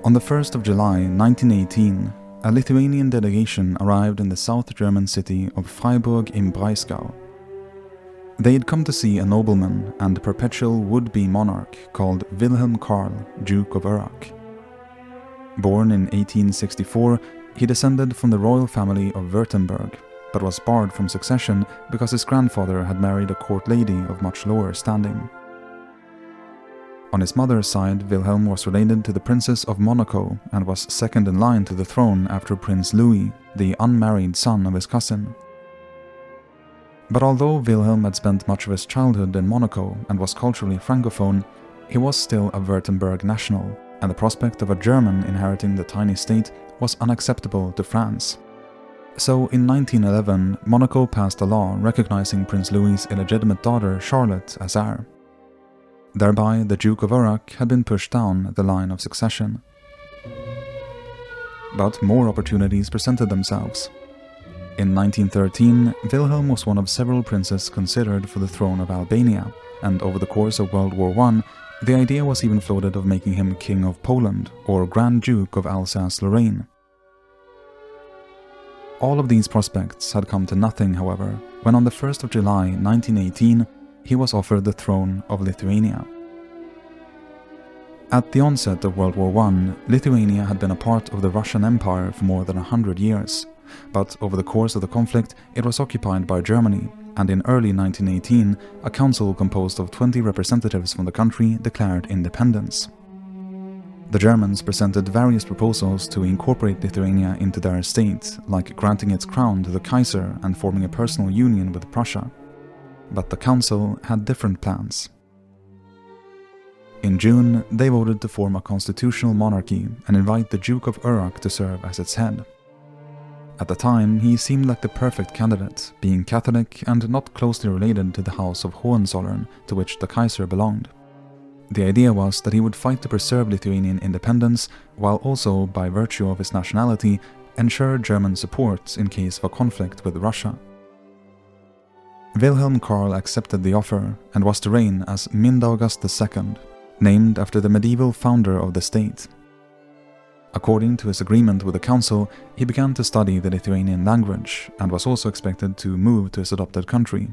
On the 1st of July 1918, a Lithuanian delegation arrived in the South German city of Freiburg im Breisgau. They had come to see a nobleman and perpetual would-be monarch called Wilhelm Karl, Duke of Urach. Born in 1864, he descended from the royal family of Württemberg, but was barred from succession because his grandfather had married a court lady of much lower standing. On his mother's side, Wilhelm was related to the Princess of Monaco and was second in line to the throne after Prince Louis, the unmarried son of his cousin. But although Wilhelm had spent much of his childhood in Monaco and was culturally francophone, he was still a Württemberg national, and the prospect of a German inheriting the tiny state was unacceptable to France. So in 1911, Monaco passed a law recognizing Prince Louis's illegitimate daughter Charlotte as heir. Thereby, the Duke of Urach had been pushed down the line of succession. But more opportunities presented themselves. In 1913, Wilhelm was one of several princes considered for the throne of Albania, and over the course of World War I, the idea was even floated of making him King of Poland or Grand Duke of Alsace-Lorraine. All of these prospects had come to nothing, however, when on the 1st of July 1918, he was offered the throne of Lithuania. At the onset of World War I, Lithuania had been a part of the Russian Empire for more than 100 years, but over the course of the conflict it was occupied by Germany, and in early 1918 a council composed of 20 representatives from the country declared independence. The Germans presented various proposals to incorporate Lithuania into their state, like granting its crown to the Kaiser and forming a personal union with Prussia. But the council had different plans. In June, they voted to form a constitutional monarchy and invite the Duke of Urach to serve as its head. At the time, he seemed like the perfect candidate, being Catholic and not closely related to the House of Hohenzollern, to which the Kaiser belonged. The idea was that he would fight to preserve Lithuanian independence, while also, by virtue of his nationality, ensure German support in case of a conflict with Russia. Wilhelm Karl accepted the offer and was to reign as Mindaugas II, named after the medieval founder of the state. According to his agreement with the council, he began to study the Lithuanian language and was also expected to move to his adopted country.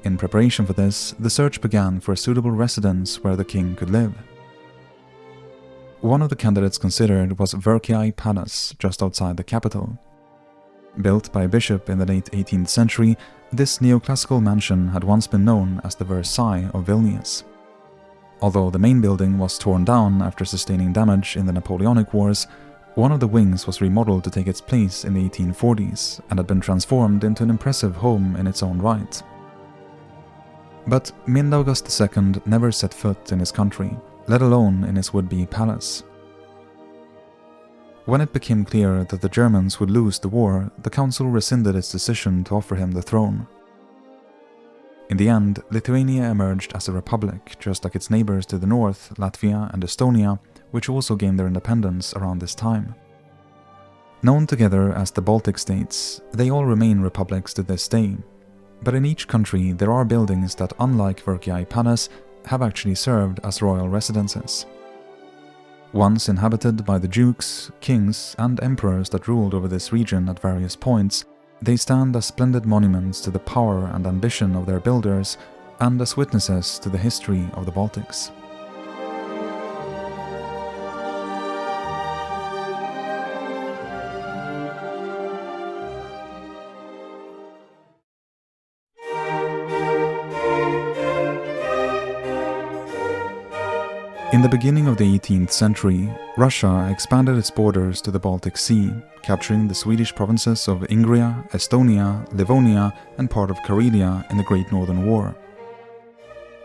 In preparation for this, the search began for a suitable residence where the king could live. One of the candidates considered was Versailles Palace, just outside the capital. Built by a bishop in the late 18th century, this neoclassical mansion had once been known as the Versailles of Vilnius. Although the main building was torn down after sustaining damage in the Napoleonic Wars, one of the wings was remodeled to take its place in the 1840s and had been transformed into an impressive home in its own right. But Mindaugas II never set foot in his country, let alone in his would-be palace. When it became clear that the Germans would lose the war, the council rescinded its decision to offer him the throne. In the end, Lithuania emerged as a republic, just like its neighbors to the north, Latvia and Estonia, which also gained their independence around this time. Known together as the Baltic states, they all remain republics to this day, but in each country there are buildings that, unlike Versailles Palace, have actually served as royal residences. Once inhabited by the dukes, kings, and emperors that ruled over this region at various points, they stand as splendid monuments to the power and ambition of their builders and as witnesses to the history of the Baltics. In the beginning of the 18th century, Russia expanded its borders to the Baltic Sea, capturing the Swedish provinces of Ingria, Estonia, Livonia, and part of Karelia in the Great Northern War.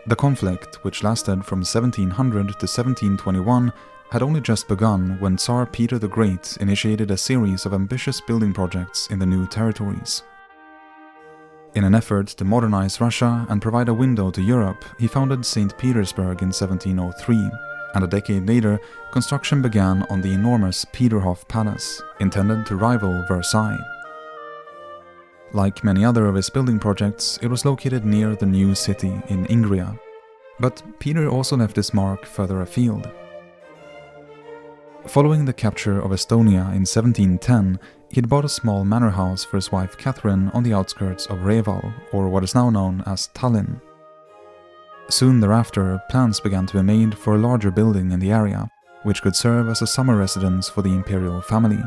The conflict, which lasted from 1700 to 1721, had only just begun when Tsar Peter the Great initiated a series of ambitious building projects in the new territories. In an effort to modernize Russia and provide a window to Europe, he founded St. Petersburg in 1703, and a decade later, construction began on the enormous Peterhof Palace, intended to rival Versailles. Like many other of his building projects, it was located near the new city in Ingria, but Peter also left his mark further afield. Following the capture of Estonia in 1710, he had bought a small manor house for his wife Catherine on the outskirts of Reval, or what is now known as Tallinn. Soon thereafter, plans began to be made for a larger building in the area, which could serve as a summer residence for the imperial family.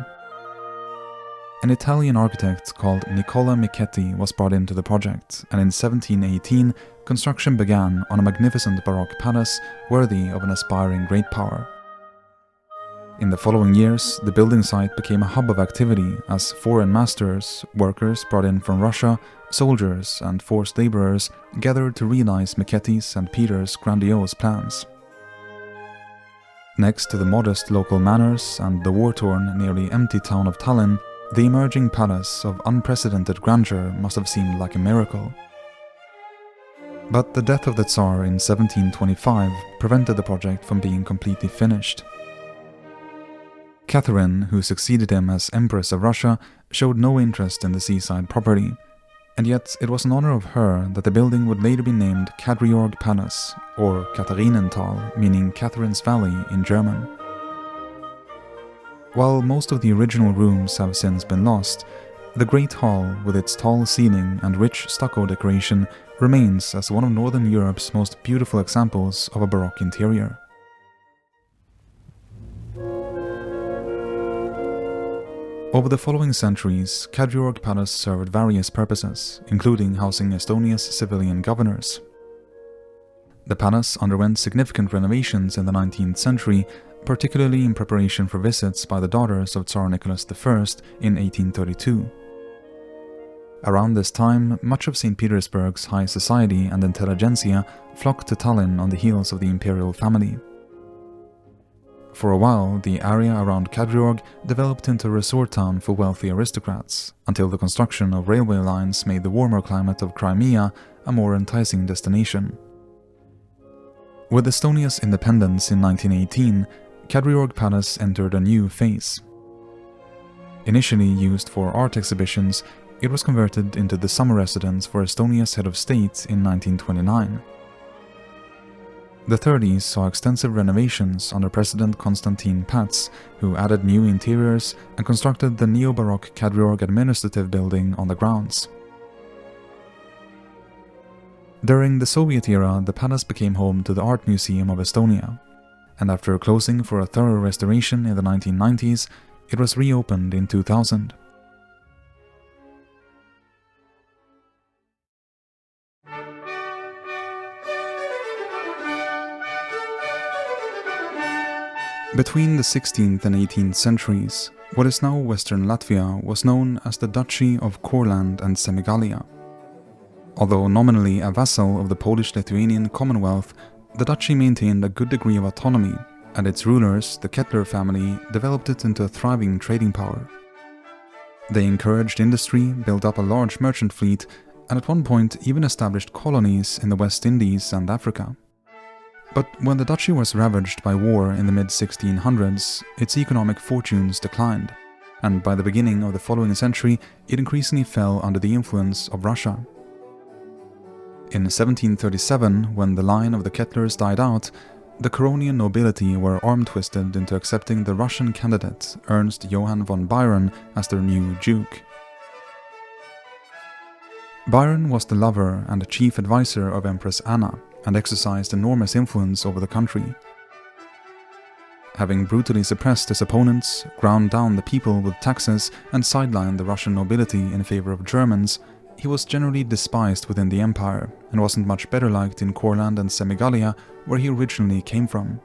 An Italian architect called Nicola Michetti was brought into the project, and in 1718, construction began on a magnificent Baroque palace worthy of an aspiring great power. In the following years, the building site became a hub of activity as foreign masters, workers brought in from Russia, soldiers and forced laborers gathered to realize Michetti's and Peter's grandiose plans. Next to the modest local manors and the war-torn, nearly empty town of Tallinn, the emerging palace of unprecedented grandeur must have seemed like a miracle. But the death of the Tsar in 1725 prevented the project from being completely finished. Catherine, who succeeded him as Empress of Russia, showed no interest in the seaside property, and yet it was in honor of her that the building would later be named Kadriorg Palace, or Katharinenthal, meaning Catherine's Valley in German. While most of the original rooms have since been lost, the Great Hall, with its tall ceiling and rich stucco decoration, remains as one of Northern Europe's most beautiful examples of a Baroque interior. Over the following centuries, Kadriorg Palace served various purposes, including housing Estonia's civilian governors. The palace underwent significant renovations in the 19th century, particularly in preparation for visits by the daughters of Tsar Nicholas I in 1832. Around this time, much of St. Petersburg's high society and intelligentsia flocked to Tallinn on the heels of the imperial family. For a while, the area around Kadriorg developed into a resort town for wealthy aristocrats, until the construction of railway lines made the warmer climate of Crimea a more enticing destination. With Estonia's independence in 1918, Kadriorg Palace entered a new phase. Initially used for art exhibitions, it was converted into the summer residence for Estonia's head of state in 1929. The 30s saw extensive renovations under President Konstantin Päts, who added new interiors and constructed the neo-Baroque Kadriorg Administrative Building on the grounds. During the Soviet era, the palace became home to the Art Museum of Estonia, and after closing for a thorough restoration in the 1990s, it was reopened in 2000. Between the 16th and 18th centuries, what is now Western Latvia was known as the Duchy of Courland and Semigalia. Although nominally a vassal of the Polish-Lithuanian Commonwealth, the duchy maintained a good degree of autonomy, and its rulers, the Kettler family, developed it into a thriving trading power. They encouraged industry, built up a large merchant fleet, and at one point even established colonies in the West Indies and Africa. But when the duchy was ravaged by war in the mid-1600s, its economic fortunes declined, and by the beginning of the following century, it increasingly fell under the influence of Russia. In 1737, when the line of the Kettlers died out, the Curonian nobility were arm-twisted into accepting the Russian candidate Ernst Johann von Byron as their new duke. Byron was the lover and chief advisor of Empress Anna, and exercised enormous influence over the country. Having brutally suppressed his opponents, ground down the people with taxes, and sidelined the Russian nobility in favor of Germans, he was generally despised within the empire, and wasn't much better liked in Courland and Semigalia, where he originally came from.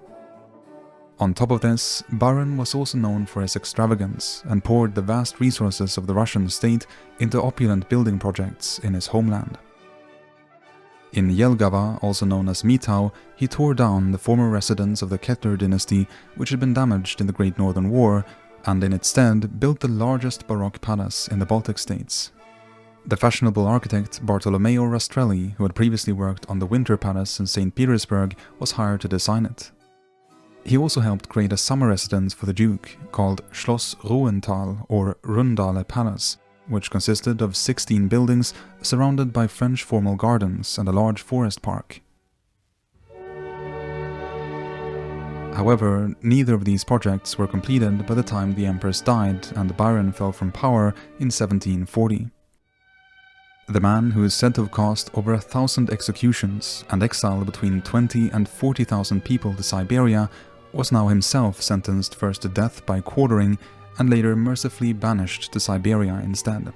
On top of this, Byron was also known for his extravagance, and poured the vast resources of the Russian state into opulent building projects in his homeland. In Jelgava, also known as Mitau, he tore down the former residence of the Kettler dynasty, which had been damaged in the Great Northern War, and in its stead built the largest Baroque palace in the Baltic states. The fashionable architect Bartolomeo Rastrelli, who had previously worked on the Winter Palace in St. Petersburg, was hired to design it. He also helped create a summer residence for the Duke, called Schloss Ruhenthal or Rundale Palace, which consisted of 16 buildings surrounded by French formal gardens and a large forest park. However, neither of these projects were completed by the time the Empress died and Byron fell from power in 1740. The man who is said to have caused over 1,000 executions and exiled between 20 and 40,000 people to Siberia was now himself sentenced first to death by quartering and later mercifully banished to Siberia instead.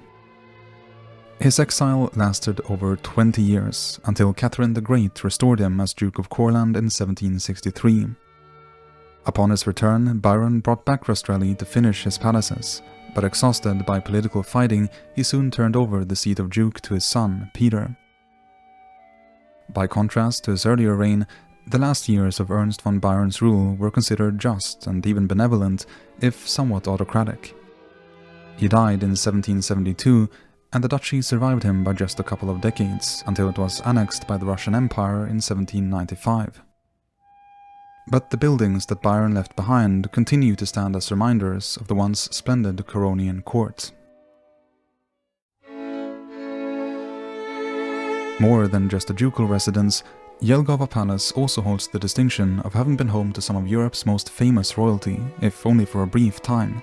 His exile lasted over 20 years until Catherine the Great restored him as Duke of Courland in 1763. Upon his return, Byron brought back Rastrelli to finish his palaces, but exhausted by political fighting, he soon turned over the seat of Duke to his son, Peter. By contrast to his earlier reign, the last years of Ernst von Byron's rule were considered just and even benevolent, if somewhat autocratic. He died in 1772, and the duchy survived him by just a couple of decades, until it was annexed by the Russian Empire in 1795. But the buildings that Byron left behind continue to stand as reminders of the once splendid Curonian court. More than just a ducal residence, Jelgava Palace also holds the distinction of having been home to some of Europe's most famous royalty, if only for a brief time.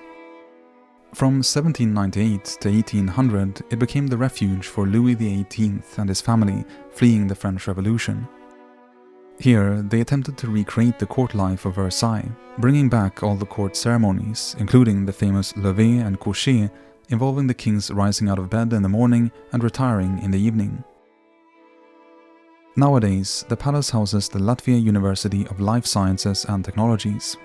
From 1798 to 1800, it became the refuge for Louis XVIII and his family fleeing the French Revolution. Here, they attempted to recreate the court life of Versailles, bringing back all the court ceremonies, including the famous lever and coucher, involving the king's rising out of bed in the morning and retiring in the evening. Nowadays, the palace houses the Latvia University of Life Sciences and Technologies.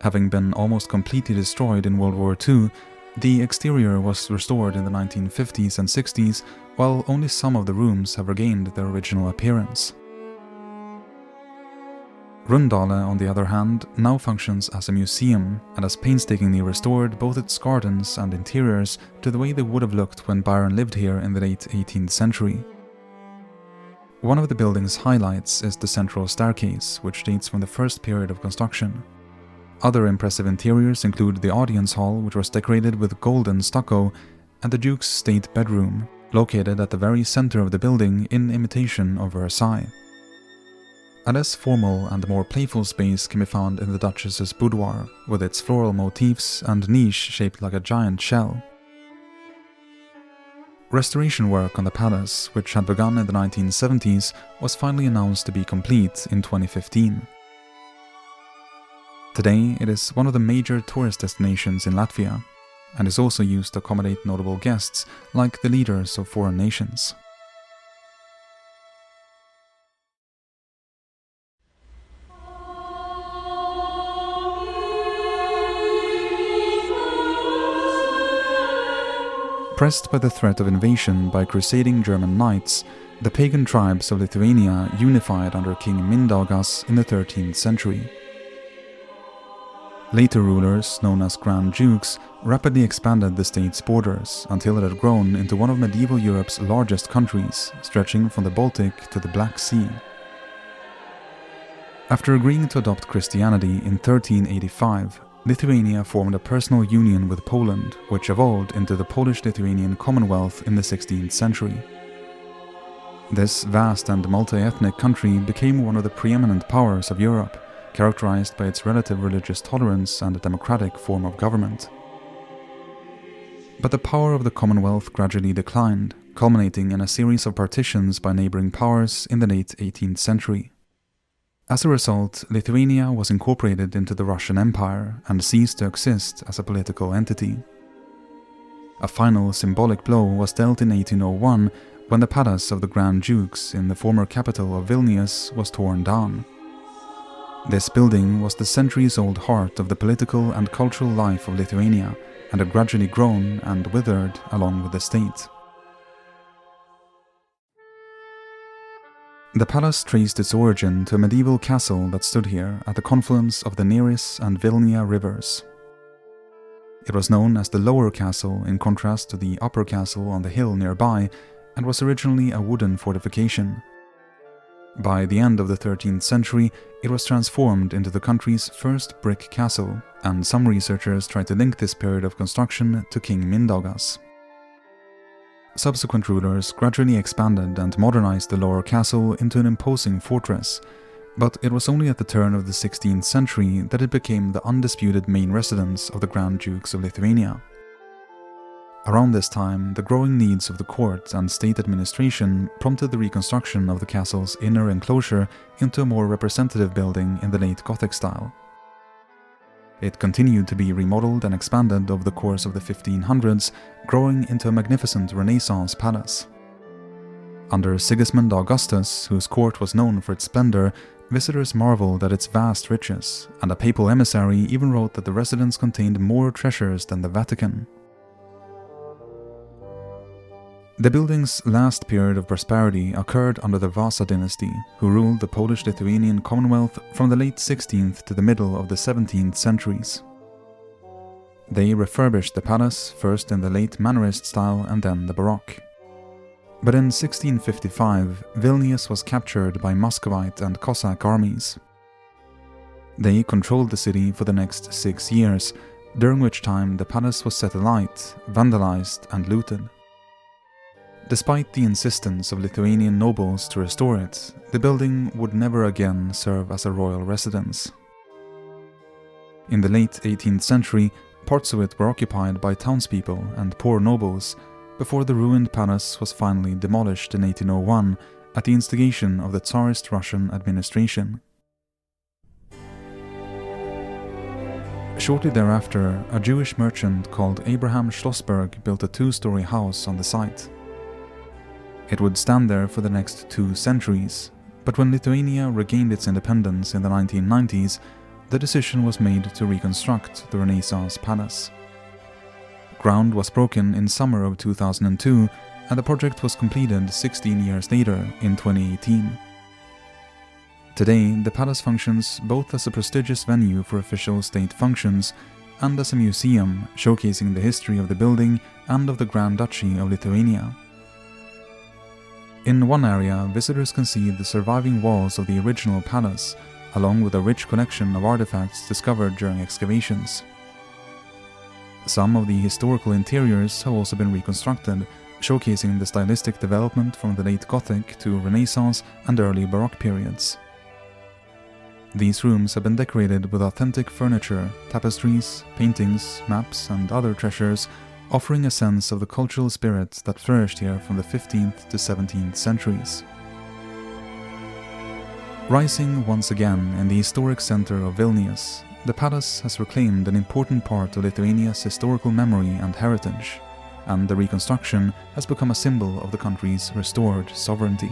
Having been almost completely destroyed in World War II, the exterior was restored in the 1950s and 60s, while only some of the rooms have regained their original appearance. Rundale, on the other hand, now functions as a museum and has painstakingly restored both its gardens and interiors to the way they would have looked when Byron lived here in the late 18th century. One of the building's highlights is the central staircase, which dates from the first period of construction. Other impressive interiors include the audience hall, which was decorated with golden stucco, and the Duke's state bedroom, located at the very center of the building in imitation of Versailles. A less formal and more playful space can be found in the Duchess's boudoir, with its floral motifs and niche shaped like a giant shell. Restoration work on the palace, which had begun in the 1970s, was finally announced to be complete in 2015. Today, it is one of the major tourist destinations in Latvia, and is also used to accommodate notable guests like the leaders of foreign nations. Pressed by the threat of invasion by crusading German knights, the pagan tribes of Lithuania unified under King Mindaugas in the 13th century. Later rulers, known as Grand Dukes, rapidly expanded the state's borders until it had grown into one of medieval Europe's largest countries, stretching from the Baltic to the Black Sea. After agreeing to adopt Christianity in 1385, Lithuania formed a personal union with Poland, which evolved into the Polish-Lithuanian Commonwealth in the 16th century. This vast and multi-ethnic country became one of the preeminent powers of Europe, characterized by its relative religious tolerance and a democratic form of government. But the power of the Commonwealth gradually declined, culminating in a series of partitions by neighboring powers in the late 18th century. As a result, Lithuania was incorporated into the Russian Empire and ceased to exist as a political entity. A final symbolic blow was dealt in 1801 when the palace of the Grand Dukes in the former capital of Vilnius was torn down. This building was the centuries-old heart of the political and cultural life of Lithuania and had gradually grown and withered along with the state. The palace traced its origin to a medieval castle that stood here at the confluence of the Neris and Vilnia rivers. It was known as the Lower Castle in contrast to the Upper Castle on the hill nearby, and was originally a wooden fortification. By the end of the 13th century, it was transformed into the country's first brick castle, and some researchers try to link this period of construction to King Mindaugas. Subsequent rulers gradually expanded and modernized the lower castle into an imposing fortress, but it was only at the turn of the 16th century that it became the undisputed main residence of the Grand Dukes of Lithuania. Around this time, the growing needs of the court and state administration prompted the reconstruction of the castle's inner enclosure into a more representative building in the late Gothic style. It continued to be remodeled and expanded over the course of the 1500s, growing into a magnificent Renaissance palace. Under Sigismund Augustus, whose court was known for its splendor, visitors marveled at its vast riches, and a papal emissary even wrote that the residence contained more treasures than the Vatican. The building's last period of prosperity occurred under the Vasa dynasty, who ruled the Polish-Lithuanian Commonwealth from the late 16th to the middle of the 17th centuries. They refurbished the palace, first in the late Mannerist style and then the Baroque. But in 1655, Vilnius was captured by Muscovite and Cossack armies. They controlled the city for the next 6 years, during which time the palace was set alight, vandalized and looted. Despite the insistence of Lithuanian nobles to restore it, the building would never again serve as a royal residence. In the late 18th century, parts of it were occupied by townspeople and poor nobles, before the ruined palace was finally demolished in 1801 at the instigation of the Tsarist Russian administration. Shortly thereafter, a Jewish merchant called Abraham Schlossberg built a 2-story house on the site. It would stand there for the next 2 centuries, but when Lithuania regained its independence in the 1990s, the decision was made to reconstruct the Renaissance palace. Ground was broken in summer of 2002, and the project was completed 16 years later in 2018. Today, the palace functions both as a prestigious venue for official state functions and as a museum showcasing the history of the building and of the Grand Duchy of Lithuania. In one area, visitors can see the surviving walls of the original palace, along with a rich collection of artifacts discovered during excavations. Some of the historical interiors have also been reconstructed, showcasing the stylistic development from the late Gothic to Renaissance and early Baroque periods. These rooms have been decorated with authentic furniture, tapestries, paintings, maps, and other treasures, offering a sense of the cultural spirit that flourished here from the 15th to 17th centuries. Rising once again in the historic center of Vilnius, the palace has reclaimed an important part of Lithuania's historical memory and heritage, and the reconstruction has become a symbol of the country's restored sovereignty.